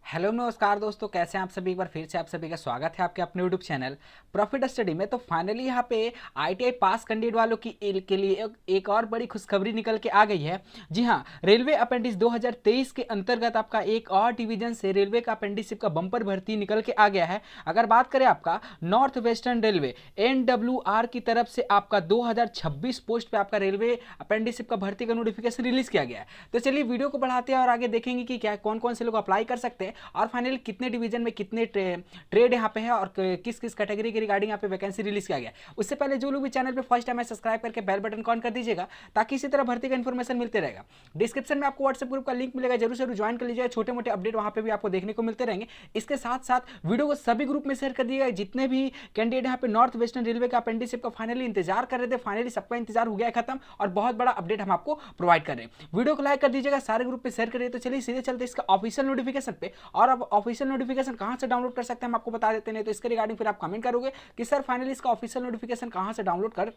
Hello नमस्कार दोस्तों, कैसे हैं आप सभी। एक बार फिर से आप सभी का स्वागत है आपके अपने यूट्यूब चैनल प्रॉफिट स्टडी में। तो फाइनली यहाँ पे आईटीआई पास कैंडिडेट वालों के लिए एक और बड़ी खुशखबरी निकल के आ गई है। जी हाँ, रेलवे अपेंडिक्स 2023 के अंतर्गत आपका एक और डिवीजन से रेलवे का अपेंडिसशिप का बम्पर भर्ती निकल के आ गया है। अगर बात करें आपका नॉर्थ वेस्टर्न रेलवे NWR की तरफ से आपका 2026 पोस्ट पे आपका रेलवे अपेंडिसशिप का भर्ती का नोटिफिकेशन रिलीज किया गया है। तो चलिए वीडियो को बढ़ाते हैं और आगे देखेंगे कि क्या कौन कौन से लोग अप्लाई कर सकते हैं और फाइनली कितने डिवीजन में कितने ट्रेड यहाँ पे है और किस किस कैटेगरी के रिगार्डिंग यहाँ पे वैकेंसी रिलीज किया गया। उससे पहले जो लोग भी चैनल पे फर्स्ट टाइम है सब्सक्राइब करके बेल बटन ऑन कर दीजिएगा ताकि इसी तरह भर्ती का इन्फॉर्मेशन मिलते रहेगा। डिस्क्रिप्शन में आपको व्हाट्सएप ग्रुप का लिंक मिलेगा, जरूर जरूर ज्वाइन कर लीजिएगा। छोटे मोटे अपडेट वहाँ पे भी आपको देखने को मिलते रहेंगे। इसके साथ साथ वीडियो को सभी ग्रुप में शेयर कर दिएगा। जितने भी कैंडिडेट यहाँ पे नॉर्थ वेस्टर्न रेलवे का अपेंडिसशिप का फाइनली इंतजार कर रहे थे, फाइनली सबका इंतजार हो गया खत्म और बहुत बड़ा अपडेट हम आपको प्रोवाइड कर रहे हैं। वीडियो को लाइक कर दीजिएगा, सारे ग्रुप पे शेयर करिए। तो चलिए सीधे चलते इसका ऑफिशियल नोटिफिकेशन पे। और अब ऑफिशियल नोटिफिकेशन कहां से डाउनलोड कर सकते हैं हम आपको बता देते हैं। तो इसके रिगार्डिंग फिर आप कमेंट करोगे कि सर फाइनली इसका ऑफिशियल नोटिफिकेशन कहां से डाउनलोड कर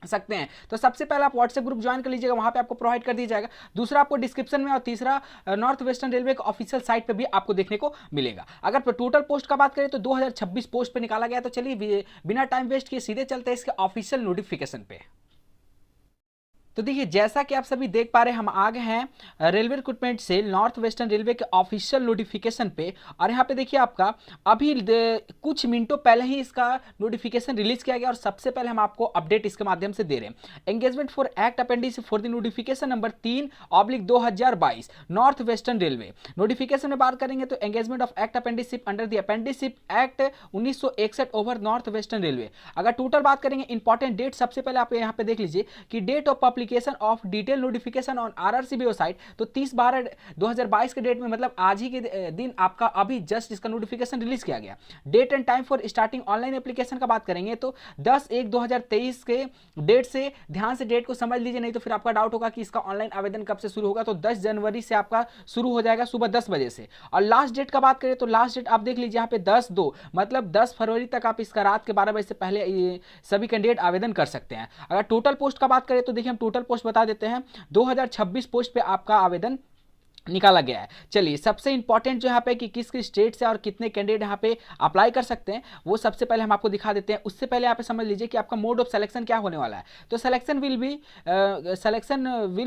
सकते हैं। तो सबसे पहले आप व्हाट्सएप ग्रुप ज्वाइन कर लीजिएगा, वहां पे आपको प्रोवाइड कर दिया जाएगा। दूसरा आपको डिस्क्रिप्शन में और तीसरा नॉर्थ वेस्टर्न रेलवे के ऑफिशियल साइट पे भी आपको देखने को मिलेगा। अगर टोटल पोस्ट का बात करें तो 2026 पोस्ट पे निकाला गया। तो चलिए बिना टाइम वेस्ट किए सीधे चलते हैं इसके ऑफिशियल नोटिफिकेशन पे। तो देखिए, जैसा कि आप सभी देख पा रहे हैं, हम आ गए हैं रेलवे रिक्रूटमेंट से नॉर्थ वेस्टर्न रेलवे के ऑफिशियल नोटिफिकेशन पे। और यहाँ पे देखिए आपका अभी कुछ मिनटों पहले ही इसका नोटिफिकेशन रिलीज किया गया और सबसे पहले हम आपको अपडेट इसके माध्यम से दे रहे हैं। Engagement for act apprentice for the notification number 3/2022 north western railway. Notification में बात करेंगे तो engagement of act apprenticeship under the apprenticeship act 1961 over north western railway. अगर टोटल बात करेंगे इंपॉर्टेंट डेट, सबसे पहले आप यहाँ पे देख लीजिए कि date of public of detail notification on RRCB website. तो 30/12/2022 के डेट में, मतलब आज ही के दिन आपका अभी जस्ट इसका नोटिफिकेशन रिलीज किया गया। Date and time for starting online application का बात करेंगे तो 10/1/2023 के डेट से, ध्यान से डेट को समझ लीजिए नहीं तो फिर आपका डाउट होगा कि इसका ऑनलाइन आवेदन कब से शुरू होगा। तो 10 जनवरी से आपका शुरू हो जाएगा सुबह 10 बजे से। और लास्ट डेट का बात करें तो लास्ट डेट आप देख लीजिए यहाँ पे 10/2, मतलब 10 फरवरी तक आप इसका रात के 12 बजे से पहले सभी कैंडिडेट आवेदन कर सकते हैं। अगर टोटल पोस्ट का बात करें तो देखिए हम टोटल पोस्ट बता देते हैं। 2026 पोस्ट पे आपका आवेदन निकाला गया है। चलिए सबसे इंपॉर्टेंट जो यहाँ पे कि किस किस स्टेट से और कितने कैंडिडेट यहाँ पे अप्लाई कर सकते हैं वो सबसे पहले हम आपको दिखा देते हैं। उससे पहले यहाँ पे समझ लीजिए कि आपका मोड ऑफ सिलेक्शन क्या होने वाला है। तो selection will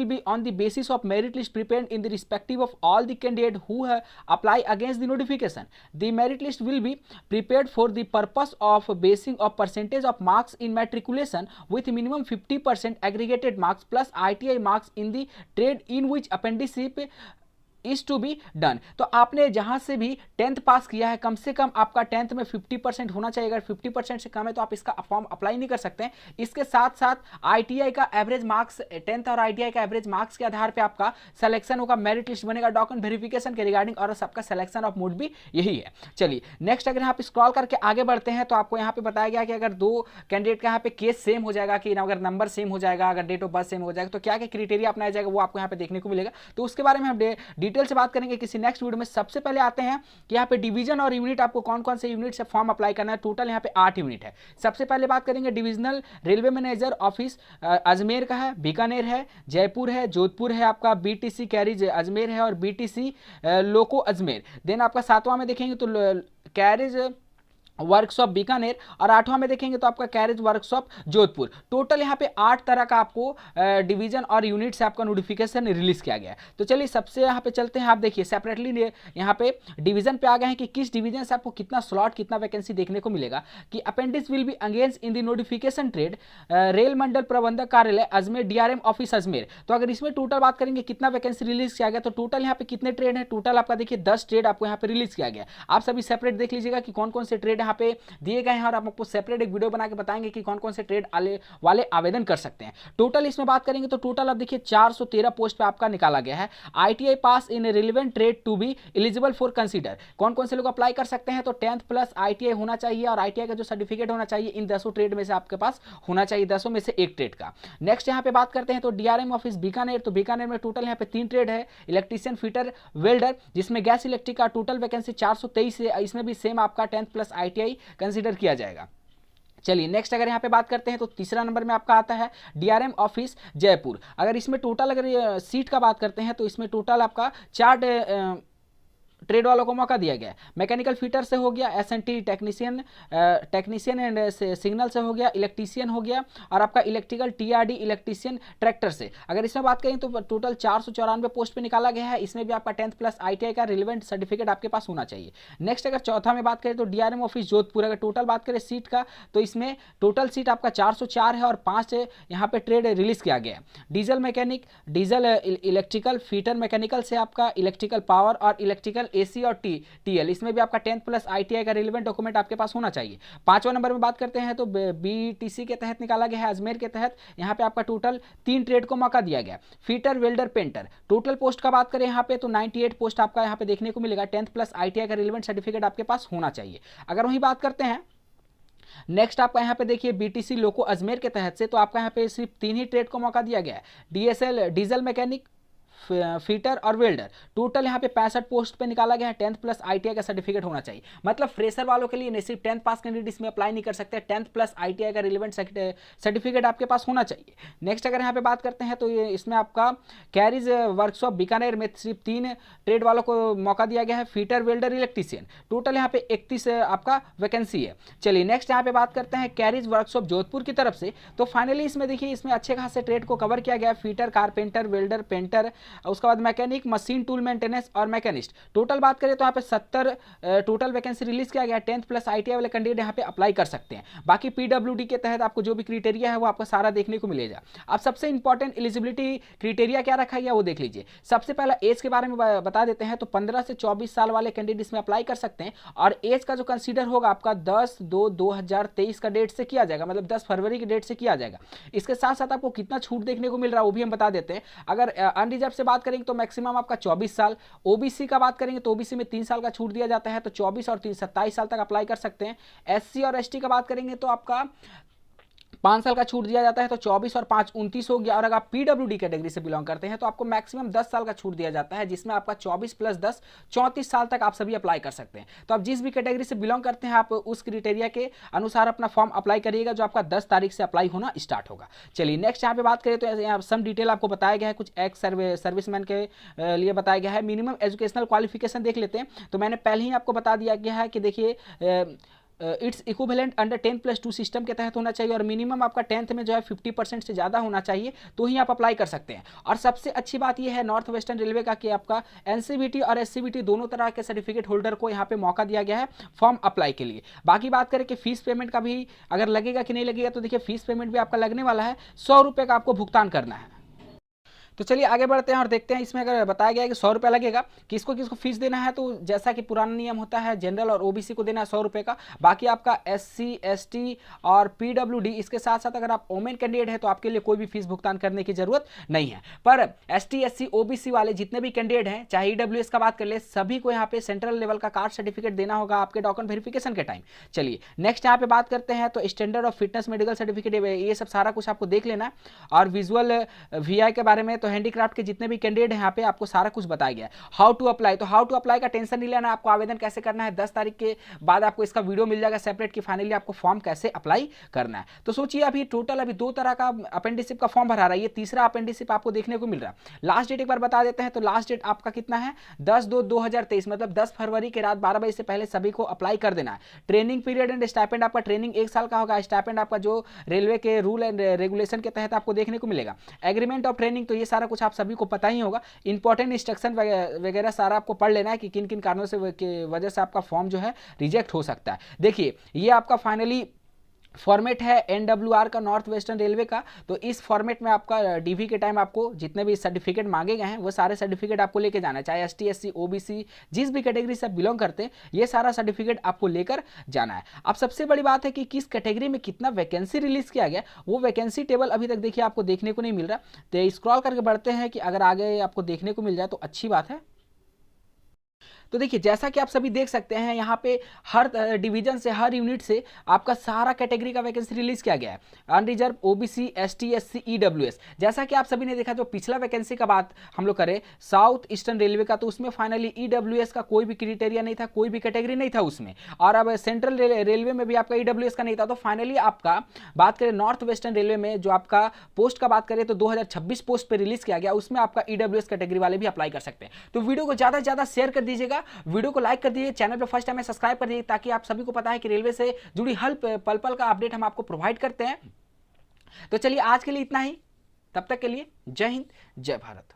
be on the basis of merit list prepared in the respective of all the candidate who apply against the notification. The merit list will be prepared for the purpose of basing of percentage of marks in matriculation with minimum 50% aggregated marks plus ITI marks in the trade in which apprenticeship is to be done. तो आपने जहां से भी 10th पास किया है, कम से कम आपका 10th में 50% होना चाहिए। अगर 50% से कम है तो आप इसका फॉर्म अप्लाई नहीं कर सकते हैं। इसके साथ साथ ITI का एवरेज मार्क्स, 10th और ITI का एवरेज मार्क्स के आधार पे आपका सिलेक्शन होगा, मेरिट लिस्ट बनेगा डॉक्यूमेंट वेरिफिकेशन के रिगार्डिंग, और सबका सिलेक्शन ऑफ मोड भी यही है। चलिए नेक्स्ट अगर यहाँ पे स्क्रॉल करके आगे बढ़ते हैं तो आपको यहाँ पे बताया गया कि अगर दो कैंडिडेट का यहाँ पे केस सेम हो जाएगा, कि अगर नंबर सेम हो जाएगा, अगर डेट ऑफ बर्थ सेम हो जाएगा तो क्या क्या क्राइटेरिया अपनाया जाएगा वो आपको यहाँ पे देखने को मिलेगा। तो उसके बारे में हम डिटेल से बात करेंगे किसी नेक्स्ट वीडियो में। सबसे पहले आते हैं कि यहाँ पे डिवीजन और यूनिट, आपको कौन कौन से यूनिट से फॉर्म अप्लाई करना है। टोटल यहाँ पे 8 यूनिट है। सबसे पहले बात करेंगे divisional railway manager office Ajmer का है, बीकानेर है, जयपुर है, जोधपुर है, आपका BTC कैरिज अजमेर है और BTC लोको अजमेर। देन आपका 7वां में देखेंगे तो कैरिज वर्कशॉप बीकानेर, और 8वां में देखेंगे तो आपका कैरेज वर्कशॉप जोधपुर। टोटल यहाँ पे 8 तरह का आपको डिवीजन और यूनिट से आपका नोटिफिकेशन रिलीज किया गया है। तो चलिए सबसे यहाँ पे चलते हैं। आप देखिए सेपरेटली यहाँ पे डिवीजन पे आ गए हैं कि किस डिवीजन से आपको कितना स्लॉट, कितना वैकेंसी देखने को मिलेगा। कि appendix will be against in the notification trade rail मंडल प्रबंधक कार्यालय अजमेर DRM ऑफिस अजमेर। तो अगर इसमें टोटल बात करेंगे कितना वैकेंसी रिलीज किया गया तो टोटल यहाँ पे कितने ट्रेड है, टोटल आपका देखिए 10 ट्रेड आपको यहाँ पे रिलीज किया गया। आप सभी सेपरेट देख लीजिएगा कि कौन कौन से ट्रेड यहाँ पे दिए गए हैं और आपको सेपरेट एक वीडियो बना के बताएंगे कि कौन कौन से ट्रेड वाले आवेदन कर सकते हैं। टोटल इसमें बात करेंगे तो टोटल आप देखिए 413 पोस्ट पे आपका निकाला गया है। ITI pass in relevant trade to be eligible for consider. कौन कौन से लोग अप्लाई कर सकते हैं तो 10th प्लस ITI होना चाहिए और ITI का जो सर्टिफिकेट होना चाहिए इन 10 ट्रेड में से आपके पास होना चाहिए, 10 में से एक ट्रेड का। नेक्स्ट यहाँ पे बात करते हैं तो DRM ऑफिस बीकानेर। तो बीकानेर में टोटल यहाँ पे 3 ट्रेड है, इलेक्ट्रीशियन, फिटर, वेल्डर, जिसमें गैस इलेक्ट्रिक का टोटल वैकेंसी 423 है। इसमें भी सेम आपका 10th प्लस ITI कंसीडर किया जाएगा। चलिए नेक्स्ट अगर यहाँ पे बात करते हैं तो तीसरा नंबर में आपका आता है DRM ऑफिस जयपुर। अगर इसमें टोटल अगर सीट का बात करते हैं तो इसमें टोटल आपका 4 ट्रेड वालों को मौका दिया गया। मैकेनिकल फिटर से हो गया, एसएनटी टेक्नीशियन एंड सिग्नल से हो गया, इलेक्ट्रीशियन हो गया, और आपका इलेक्ट्रिकल टीआरडी इलेक्ट्रीशियन ट्रैक्टर से। अगर इसमें बात करें तो टोटल 494 पोस्ट पे निकाला गया है। इसमें भी आपका 10th प्लस आईटीआई का रिलेवेंट सर्टिफिकेट आपके पास होना चाहिए। नेक्स्ट अगर चौथा में बात करें तो डीआरएम ऑफिस जोधपुर, अगर टोटल बात करें सीट का तो इसमें टोटल सीट आपका 404 है और 5 यहाँ पे ट्रेड रिलीज किया गया है। Diesel mechanic, diesel electrical, fitter mechanical से आपका इलेक्ट्रिकल पावर और इलेक्ट्रिकल एसी और टीएल, इसमें भी आपका 10th प्लस आईटीआई का रिलेवेंट डॉक्यूमेंट आपके पास होना चाहिए। 5वां नंबर में बात करते हैं तो बीटीसी के तहत निकाला गया है, अजमेर के तहत। यहाँ पे आपका टोटल 3 ट्रेड को मौका दिया गया, fitter, welder, painter. Total post का बात करें यहाँ पे तो 98 पोस्ट आपका यहाँ पे देखने को मिलेगा। 10th प्लस आईटीआई का रिलेवेंट सर्टिफिकेट आपके पास होना चाहिए। अगर वहीं बात करते हैं नेक्स्ट आपका यहाँ पे देखिए बीटीसी लोको अजमेर के तहत से, तो आपका यहाँ पे सिर्फ 3 ही ट्रेड को मौका दिया गया है, डीएसएल डीजल मैकेनिक, फीटर और वेल्डर। टोटल यहाँ पे 65 पोस्ट पे निकाला गया है। 10th प्लस आईटीआई का सर्टिफिकेट होना चाहिए। मतलब फ्रेशर वालों के लिए नहीं, सिर्फ 10th पास कैंडिडेट इसमें अप्लाई नहीं कर सकते, 10th प्लस आईटीआई का रिलेवेंट सर्टिफिकेट आपके पास होना चाहिए। नेक्स्ट अगर यहाँ पे बात करते हैं तो इसमें आपका कैरिज वर्कशॉप बीकानेर में सिर्फ 3 ट्रेड वालों को मौका दिया गया है, फीटर, वेल्डर, इलेक्ट्रीशियन। टोटल यहाँ पे 31 आपका वैकेंसी है। चलिए नेक्स्ट यहाँ पे बात करते हैं कैरिज वर्कशॉप जोधपुर की तरफ से। तो फाइनली इसमें देखिए इसमें अच्छे खासे ट्रेड को कवर किया गया, फीटर, कारपेंटर, वेल्डर, पेंटर, उसके बाद मैकेनिक, मशीन टूल मेंटेनेंस और मैकेनिस्ट। टोटल बात करें तो यहाँ पे 70 टोटल वैकेंसी रिलीज किया गया। 10th प्लस आईटीआई वाले कैंडिडेट यहाँ पे अप्लाई कर सकते हैं। बाकी पीडब्ल्यूडी के तहत आपको जो भी क्राइटेरिया है वो आपको सारा देखने को मिलेगा। अब सबसे इंपॉर्टेंट एलिजिबिलिटी क्राइटेरिया क्या रखा गया वो देख लीजिए। सबसे पहला एज के बारे में बता देते हैं तो 15 से 24 साल वाले कैंडिडेट इसमें अप्लाई कर सकते हैं, और एज का जो कंसीडर होगा आपका 10/2/2023 का डेट से किया जाएगा, मतलब 10 फरवरी की डेट से किया जाएगा। इसके साथ साथ आपको कितना छूट देखने को मिल रहा है वो भी हम बता देते हैं। अगर अनरिजर्व से बात करेंगे तो मैक्सिमम आपका 24 साल, ओबीसी का बात करेंगे तो ओबीसी में 3 साल का छूट दिया जाता है, तो 24 और 3 27 साल तक अप्लाई कर सकते हैं। एससी और एसटी का बात करेंगे तो आपका 5 साल का छूट दिया जाता है, तो 24 और 5 29 हो गया। और अगर आप पीडब्ल्यूडी कैटेगरी से बिलोंग करते हैं तो आपको मैक्सिमम 10 साल का छूट दिया जाता है, जिसमें आपका 24 + 10 34 साल तक आप सभी अप्लाई कर सकते हैं। तो आप जिस भी कैटेगरी से बिलोंग करते हैं आप उस क्राइटेरिया के अनुसार अपना फॉर्म अप्लाई करिएगा, जो आपका 10 तारीख से अप्लाई होना स्टार्ट होगा। चलिए नेक्स्ट यहाँ पे बात करें तो यहाँ सम डिटेल आपको बताया गया है, कुछ एक्स सर्विसमैन के लिए बताया गया है। मिनिमम एजुकेशनल क्वालिफिकेशन देख लेते हैं तो मैंने पहले ही आपको बता दिया गया है कि देखिए इट्स इक्विवेलेंट अंडर 10+2 सिस्टम के तहत होना चाहिए, और मिनिमम आपका 10th में जो है 50% से ज़्यादा होना चाहिए, तो ही आप अप्लाई कर सकते हैं। और सबसे अच्छी बात यह है नॉर्थ वेस्टर्न रेलवे का कि आपका एनसीवीटी और एससीवीटी दोनों तरह के सर्टिफिकेट होल्डर को यहाँ पे मौका दिया गया है फॉर्म अप्लाई के लिए। बाकी बात करें कि फीस पेमेंट का भी अगर लगेगा कि नहीं लगेगा, तो देखिए फीस पेमेंट भी आपका लगने वाला है, 100 रुपये का आपको भुगतान करना है। तो चलिए आगे बढ़ते हैं और देखते हैं इसमें अगर बताया गया है कि 100 रुपये लगेगा, किसको किसको फीस देना है। तो जैसा कि पुराना नियम होता है जनरल और ओबीसी को देना है 100 रुपये का, बाकी आपका एससी एसटी और पीडब्ल्यूडी, इसके साथ साथ अगर आप वोमेन कैंडिडेट है तो आपके लिए कोई भी फीस भुगतान करने की जरूरत नहीं है। पर एसटी एससी ओबीसी वाले जितने भी कैंडिडेट हैं, चाहे ईडब्ल्यूएस का बात कर ले, सभी को यहाँ पे सेंट्रल लेवल का कास्ट सर्टिफिकेट देना होगा आपके डॉक्यूमेंट वेरिफिकेशन के टाइम। चलिए नेक्स्ट यहाँ पे बात करते हैं तो standard of fitness medical certificate, ये सब सारा कुछ आपको देख लेना है। और विजुअल वीआई के बारे में तो हैंडीक्राफ्ट के जितने भी कैंडिडेट हैं यहाँ पे आपको सारा कुछ बताया गया है। हाउ टू अप्लाई, तो हाउ टू अप्लाई का टेंशन नहीं लेना, आपको आवेदन कैसे करना है 10 तारीख के बाद आपको इसका वीडियो मिल जाएगा सेपरेट कि फाइनली आपको फॉर्म कैसे अप्लाई करना है। तो सोचिए अभी टोटल अभी 2 तरह का अपेंडिसिप का फॉर्म भरा रहा है, ये तीसरा अपेंडिसिप आपको देखने को मिल रहा है। लास्ट डेट एक बार बता देते हैं तो लास्ट डेट आपका कितना है 10/2/2023, मतलब 10 फरवरी के रात 12 बजे से पहले सभी को अप्लाई कर देना है। ट्रेनिंग पीरियड एंड स्टाइपेंड, आपका ट्रेनिंग 1 साल का होगा, स्टाइपेंड आपका जो रेलवे के रूल एंड रेगुलेशन के तहत आपको देखने को मिलेगा। एग्रीमेंट ऑफ ट्रेनिंग, तो ये सारा कुछ आप सभी को पता ही होगा। इंपॉर्टेंट इंस्ट्रक्शन वगैरह सारा आपको पढ़ लेना है कि किन किन कारणों से वजह से आपका फॉर्म जो है रिजेक्ट हो सकता है। देखिए ये आपका फाइनली फॉर्मेट है एनडब्ल्यूआर का, नॉर्थ वेस्टर्न रेलवे का। तो इस फॉर्मेट में आपका डीवी के टाइम आपको जितने भी सर्टिफिकेट मांगे गए हैं वो सारे सर्टिफिकेट आपको लेके जाना है, चाहे एसटी एससी ओबीसी जिस भी कैटेगरी से आप बिलोंग करते हैं, ये सारा सर्टिफिकेट आपको लेकर जाना है। अब सबसे बड़ी बात है कि किस कैटेगरी में कितना वैकेंसी रिलीज किया गया, वो वैकेंसी टेबल अभी तक देखिए आपको देखने को नहीं मिल रहा। तो स्क्रॉल करके बढ़ते हैं कि अगर आगे आपको देखने को मिल जाए तो अच्छी बात है। तो देखिए जैसा कि आप सभी देख सकते हैं यहाँ पे हर डिवीजन से, हर यूनिट से आपका सारा कैटेगरी का वैकेंसी रिलीज किया गया है, unreserve, OBC, ST SC, EWS. जैसा कि आप सभी ने देखा जो पिछला वैकेंसी का बात हम लोग करें साउथ ईस्टर्न रेलवे का, तो उसमें फाइनली ईडब्ल्यूएस का कोई भी क्राइटेरिया नहीं था, कोई भी कैटेगरी नहीं था उसमें। और अब सेंट्रल रेलवे में भी आपका ईडब्ल्यूएस का नहीं था। तो फाइनली आपका बात करें नॉर्थ वेस्टर्न रेलवे में जो आपका पोस्ट का बात करें तो 2026 पोस्ट पर रिलीज किया गया, उसमें आपका ईडब्ल्यूएस कैटेगरी वाले भी अप्लाई कर सकते हैं। तो वीडियो को ज़्यादा से ज़्यादा शेयर कर दीजिएगा दीजिएगा, वीडियो को लाइक कर दीजिए, चैनल पर फर्स्ट टाइम है सब्सक्राइब कर दीजिए, ताकि आप सभी को पता है कि रेलवे से जुड़ी हर पल पल का अपडेट हम आपको प्रोवाइड करते हैं। तो चलिए आज के लिए इतना ही, तब तक के लिए जय हिंद, जय भारत।